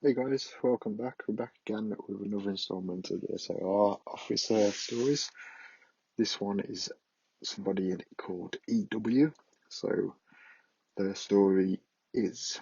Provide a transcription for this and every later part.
Hey guys, welcome back. We're back again with another installment of the SAR Officer Stories. This one is somebody called EW. So the story is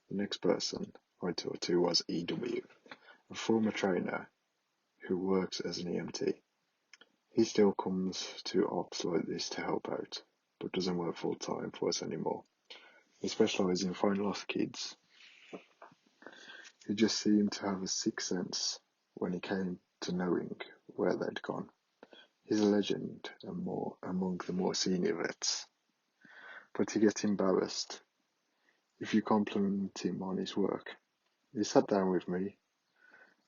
the next person I talked to was EW, a former trainer who works as an EMT. He still comes to ops like this to help out, but doesn't work full time for us anymore. He specialises in finding lost kids. He just seemed to have a sixth sense when he came to knowing where they'd gone. He's a legend among the more senior vets, but he gets embarrassed if you compliment him on his work. He sat down with me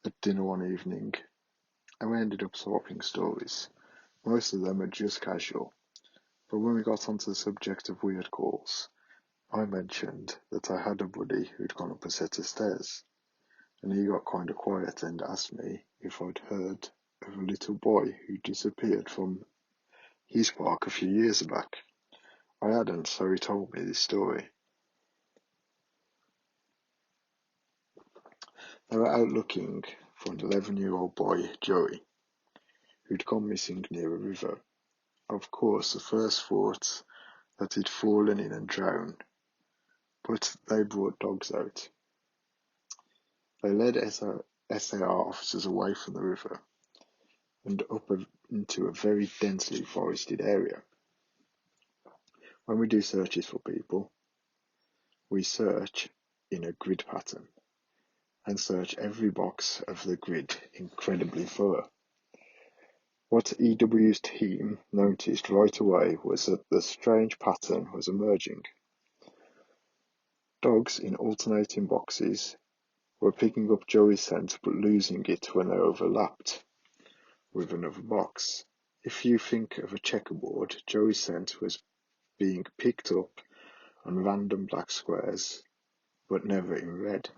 at dinner one evening, and we ended up swapping stories. Most of them are just casual, but when we got onto the subject of weird calls, I mentioned that I had a buddy who'd gone up a set of stairs, and he got kind of quiet and asked me if I'd heard of a little boy who disappeared from his park a few years back. I hadn't, so he told me this story. They were out looking for an 11-year-old boy, Joey, who'd gone missing near a river. Of course, the first thought that he'd fallen in and drowned, but they brought dogs out. They led SAR officers away from the river and up into a very densely forested area. When we do searches for people, we search in a grid pattern and search every box of the grid incredibly thorough. What EW's team noticed right away was that the strange pattern was emerging. Dogs in alternating boxes were picking up Joey's scent but losing it when they overlapped with another box. If you think of a checkerboard, Joey's scent was being picked up on random black squares, but never in red.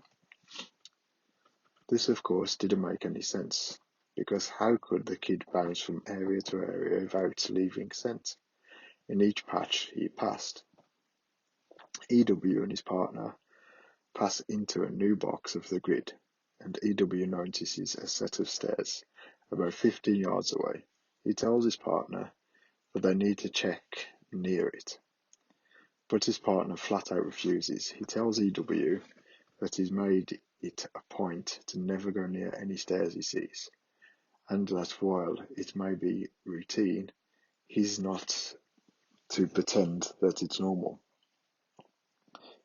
This, of course, didn't make any sense, because how could the kid bounce from area to area without leaving scent in each patch he passed? EW and his partner pass into a new box of the grid, and EW notices a set of stairs about 15 yards away. He tells his partner that they need to check near it, but his partner flat out refuses. He tells EW that he's made it a point to never go near any stairs he sees, and that while it may be routine, he's not to pretend that it's normal.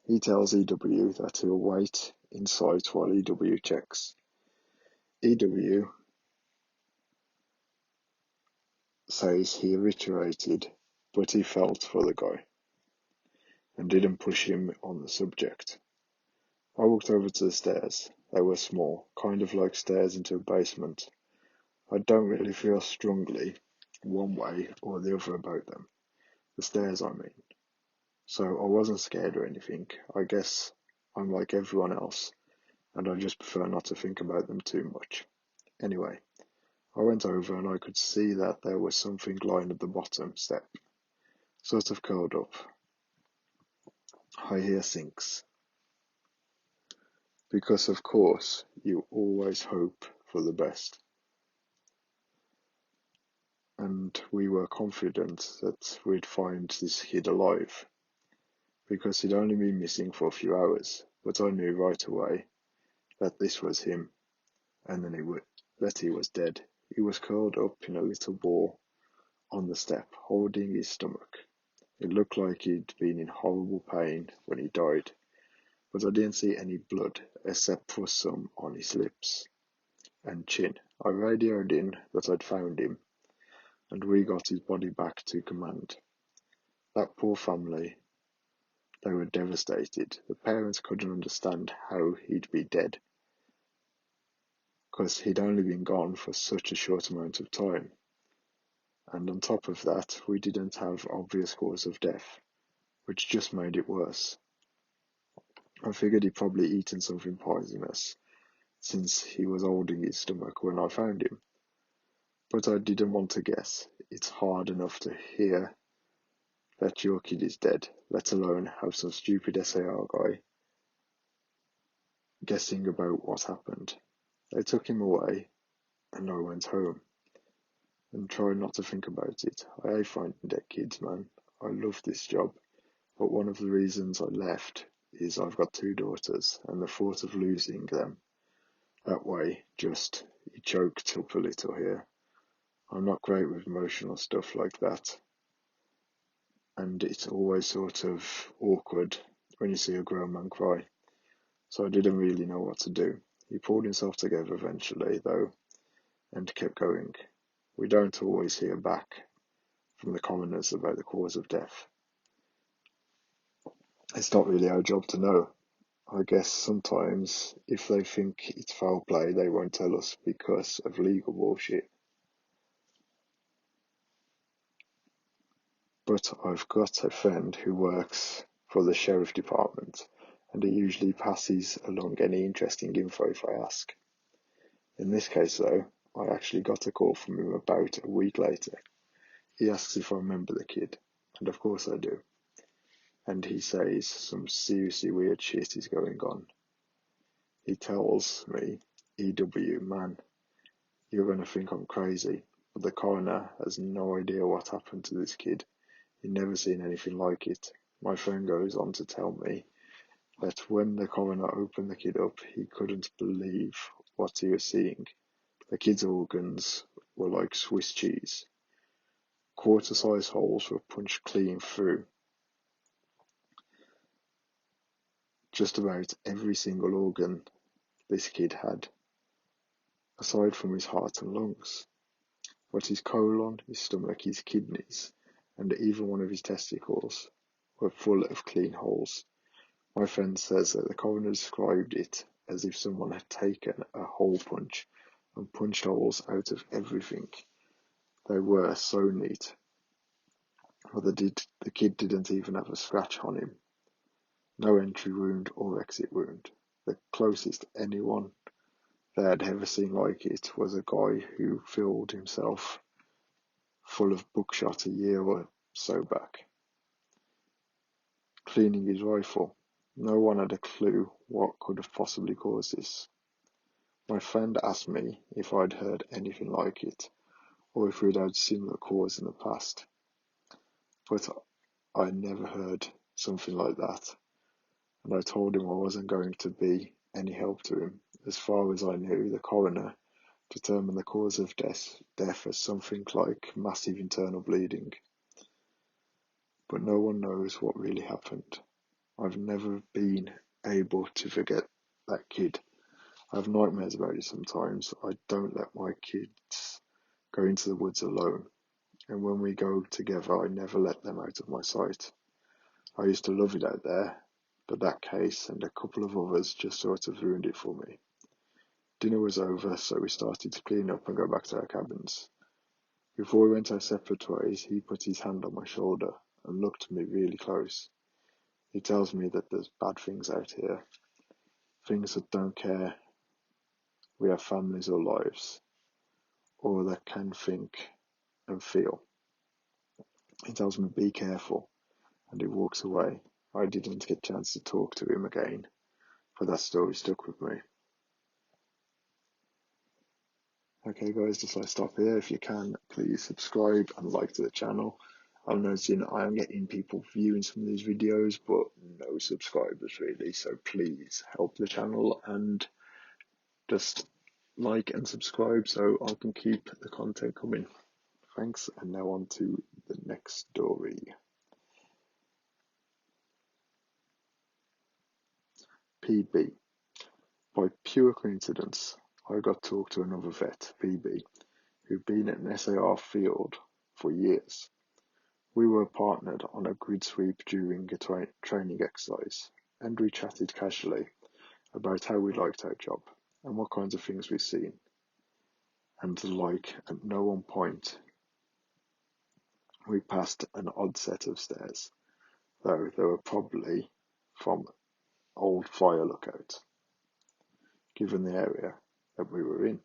He tells EW that he'll wait in sight while EW checks. EW says he reiterated, but he felt for the guy and didn't push him on the subject. I walked over to the stairs. They were small, kind of like stairs into a basement. I don't really feel strongly one way or the other about them. The stairs, I mean. So I wasn't scared or anything. I guess I'm like everyone else, and I just prefer not to think about them too much. Anyway, I went over and I could see that there was something lying at the bottom step, sort of curled up. I hear sinks. Because of course, you always hope for the best. And we were confident that we'd find this kid alive, because he'd only been missing for a few hours, but I knew right away that this was him, and then that he was dead. He was curled up in a little ball on the step, holding his stomach. It looked like he'd been in horrible pain when he died, but I didn't see any blood except for some on his lips and chin. I radioed in that I'd found him, and we got his body back to command. That poor family, they were devastated. The parents couldn't understand how he'd be dead, because he'd only been gone for such a short amount of time. And on top of that, we didn't have obvious cause of death, which just made it worse. I figured he'd probably eaten something poisonous, since he was holding his stomach when I found him. But I didn't want to guess. It's hard enough to hear that your kid is dead, let alone have some stupid SAR guy guessing about what happened. They took him away, and I went home and tried not to think about it. I hate finding dead kids, man. I love this job, but one of the reasons I left is I've got 2 daughters, and the thought of losing them that way he choked up a little here. I'm not great with emotional stuff like that, and it's always sort of awkward when you see a grown man cry. So I didn't really know what to do. He pulled himself together eventually, though, and kept going. We don't always hear back from the coroners about the cause of death. It's not really our job to know. I guess sometimes if they think it's foul play, they won't tell us because of legal bullshit. But I've got a friend who works for the sheriff department, and he usually passes along any interesting info if I ask. In this case, though, I actually got a call from him about a week later. He asks if I remember the kid, and of course I do. And he says some seriously weird shit is going on. He tells me, EW, man, you're going to think I'm crazy, but the coroner has no idea what happened to this kid. He'd never seen anything like it. My friend goes on to tell me that when the coroner opened the kid up, he couldn't believe what he was seeing. The kid's organs were like Swiss cheese. Quarter-size holes were punched clean through just about every single organ this kid had, aside from his heart and lungs. But his colon, his stomach, his kidneys, and even one of his testicles were full of clean holes. My friend says that the coroner described it as if someone had taken a hole punch and punched holes out of everything. They were so neat. But the kid didn't even have a scratch on him. No entry wound or exit wound. The closest anyone they had ever seen like it was a guy who filled himself full of buckshot a year or so back, cleaning his rifle. No one had a clue what could have possibly caused this. My friend asked me if I'd heard anything like it, or if we'd had similar calls in the past, but I never heard something like that, and I told him I wasn't going to be any help to him. As far as I knew, the coroner determined the cause of death as something like massive internal bleeding, but no one knows what really happened. I've never been able to forget that kid. I have nightmares about it sometimes. I don't let my kids go into the woods alone, and when we go together, I never let them out of my sight. I used to love it out there, but that case and a couple of others just sort of ruined it for me. Dinner was over, so we started to clean up and go back to our cabins. Before we went our separate ways, he put his hand on my shoulder and looked at me really close. He tells me that there's bad things out here, things that don't care we have families or lives, or that can think and feel. He tells me be careful, and he walks away. I didn't get a chance to talk to him again, but that story stuck with me. Okay guys, just like stop here. If you can, please subscribe and like to the channel. I'm noticing I am getting people viewing some of these videos, but no subscribers really, so please help the channel and just like and subscribe so I can keep the content coming. Thanks, and now on to the next story. PB. By pure coincidence, I got to talk to another vet, PB, who'd been at an SAR field for years. We were partnered on a grid sweep during a training exercise, and we chatted casually about how we liked our job and what kinds of things we'd seen and the like. At no one point we passed an odd set of stairs, though they were probably from old fire lookouts, given the area that we were in.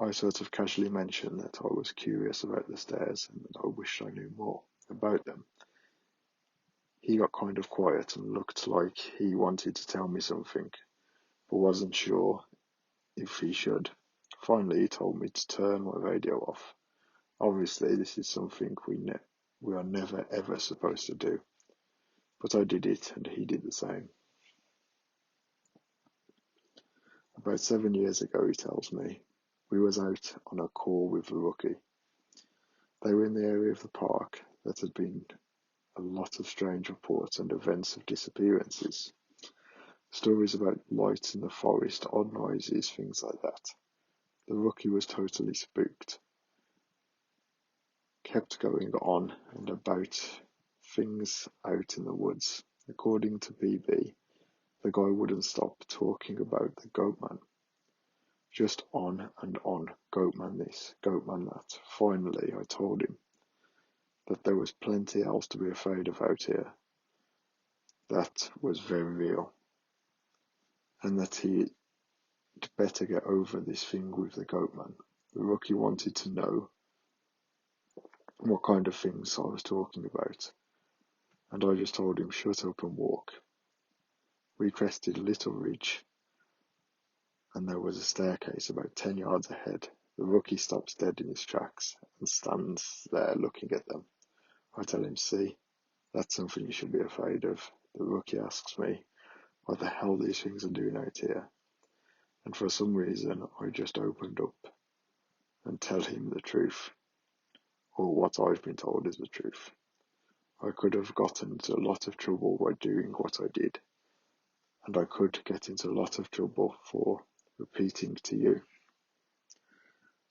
I sort of casually mentioned that I was curious about the stairs and that I wished I knew more about them. He got kind of quiet and looked like he wanted to tell me something, but wasn't sure if he should. Finally, he told me to turn my radio off. Obviously, this is something we are never ever supposed to do, but I did it and he did the same. About 7 years ago, he tells me, we was out on a call with the rookie. They were in the area of the park that had been a lot of strange reports and events of disappearances. Stories about lights in the forest, odd noises, things like that. The rookie was totally spooked. Kept going on and about things out in the woods. According to BB, the guy wouldn't stop talking about the Goatman. Just on and on, Goatman this, Goatman that. Finally, I told him that there was plenty else to be afraid of out here. That was very real. And that he'd better get over this thing with the Goatman. The rookie wanted to know what kind of things I was talking about, and I just told him shut up and walk. We crested a little ridge, and there was a staircase about 10 yards ahead. The rookie stops dead in his tracks and stands there looking at them. I tell him, see, that's something you should be afraid of. The rookie asks me what the hell these things are doing out here, and for some reason I just opened up and tell him the truth, or what I've been told is the truth. I could have gotten into a lot of trouble by doing what I did, and I could get into a lot of trouble for repeating to you.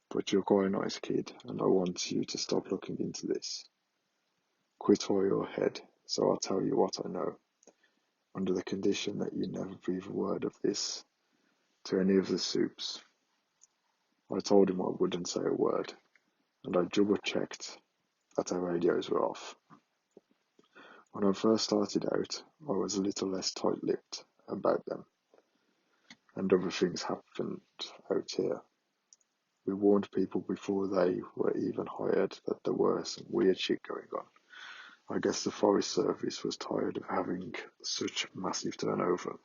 But you're quite a nice kid, and I want you to stop looking into this. Quit while you're ahead, so I'll tell you what I know, under the condition that you never breathe a word of this to any of the soups. I told him I wouldn't say a word, and I double-checked that our radios were off. When I first started out, I was a little less tight-lipped about them, and other things happened out here. We warned people before they were even hired that there were some weird shit going on. I guess the Forest Service was tired of having such massive turnover,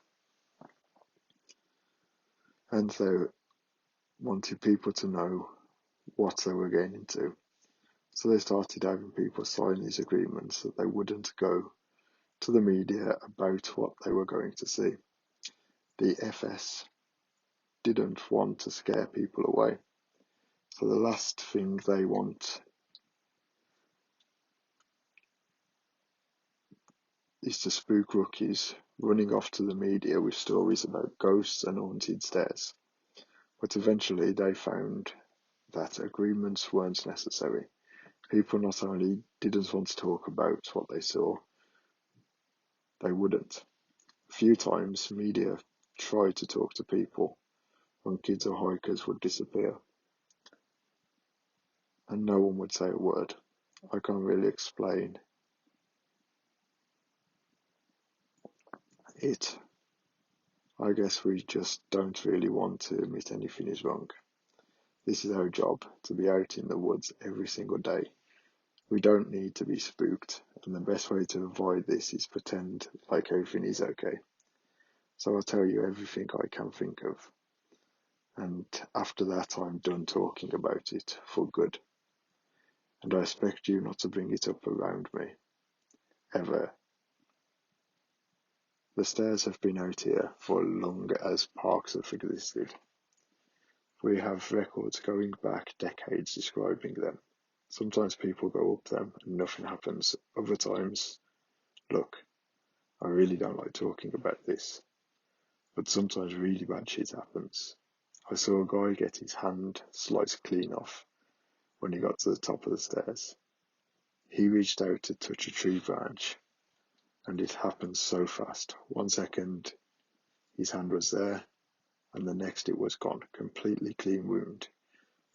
and they wanted people to know what they were getting into. So they started having people sign these agreements that they wouldn't go to the media about what they were going to see. The FS didn't want to scare people away. So the last thing they want is to spook rookies running off to the media with stories about ghosts and haunted stairs. But eventually they found that agreements weren't necessary. People not only didn't want to talk about what they saw, they wouldn't. A few times media tried to talk to people when kids or hikers would disappear, and no one would say a word. I can't really explain it. I guess we just don't really want to admit anything is wrong. This is our job, to be out in the woods every single day. We don't need to be spooked, and the best way to avoid this is pretend like everything is okay. So I'll tell you everything I can think of, and after that I'm done talking about it for good. And I expect you not to bring it up around me, ever. The stairs have been out here for as long as parks have existed. We have records going back decades describing them. Sometimes people go up them and nothing happens. Other times, look, I really don't like talking about this, but sometimes really bad shit happens. I saw a guy get his hand sliced clean off when he got to the top of the stairs. He reached out to touch a tree branch, and it happened so fast. 1 second, his hand was there, and the next it was gone. Completely clean wound.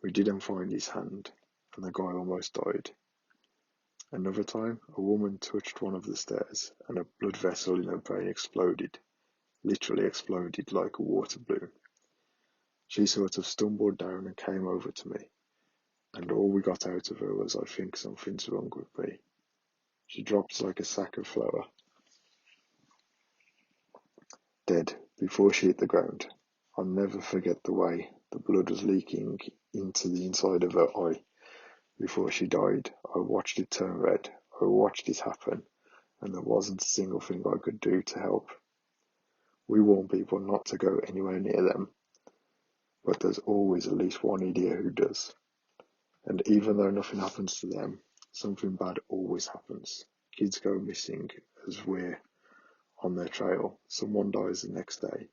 We didn't find his hand, and the guy almost died. Another time, a woman touched one of the stairs, and a blood vessel in her brain exploded. Literally exploded like a water balloon. She sort of stumbled down and came over to me, and all we got out of her was, I think something's wrong with me. She dropped like a sack of flour. dead before she hit the ground. I'll never forget the way the blood was leaking into the inside of her eye before she died. I watched it turn red. I watched it happen, and there wasn't a single thing I could do to help. We warn people not to go anywhere near them, but there's always at least one idiot who does. And even though nothing happens to them, something bad always happens. Kids go missing as we're on their trail. Someone dies the next day,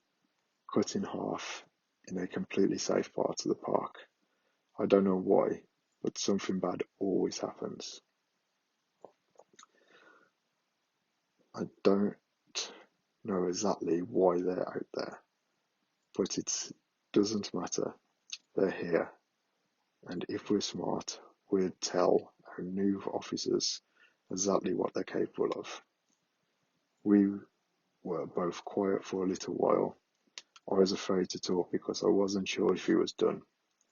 cut in half in a completely safe part of the park. I don't know why, but something bad always happens. I don't know exactly why they're out there, but it doesn't matter. They're here, and if we're smart, we'd tell our new officers exactly what they're capable of. We were both quiet for a little while. I was afraid to talk because I wasn't sure if he was done.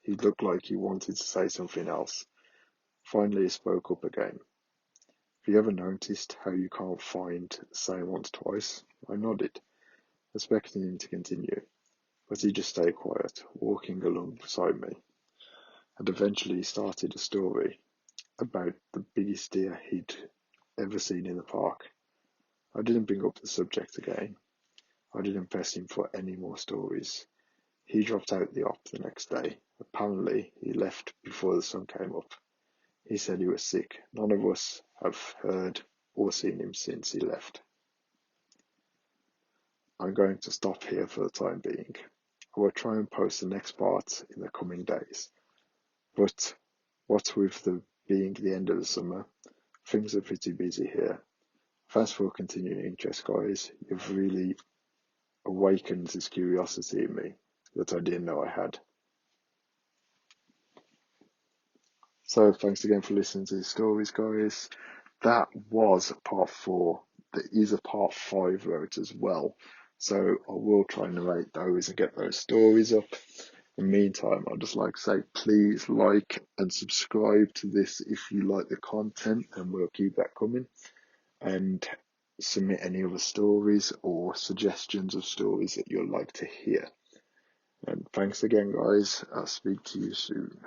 He looked like he wanted to say something else. Finally, he spoke up again. Have you ever noticed how you can't find the same once twice? I nodded, expecting him to continue, but he just stayed quiet, walking along beside me. And eventually he started a story about the biggest deer he'd ever seen in the park. I didn't bring up the subject again. I didn't press him for any more stories. He dropped out the op the next day. Apparently, he left before the sun came up. He said he was sick. None of us have heard or seen him since he left. I'm going to stop here for the time being. I will try and post the next part in the coming days. But what with being the end of the summer, things are pretty busy here. Thanks for continuing interest, guys. You've really awakened this curiosity in me that I didn't know I had. So thanks again for listening to the stories, guys. That was part 4. There is a part 5 wrote as well. So I will try and narrate those and get those stories up. In the meantime, I'd just like to say, please like and subscribe to this if you like the content, and we'll keep that coming. And submit any other stories or suggestions of stories that you'd like to hear. And thanks again, guys. I'll speak to you soon.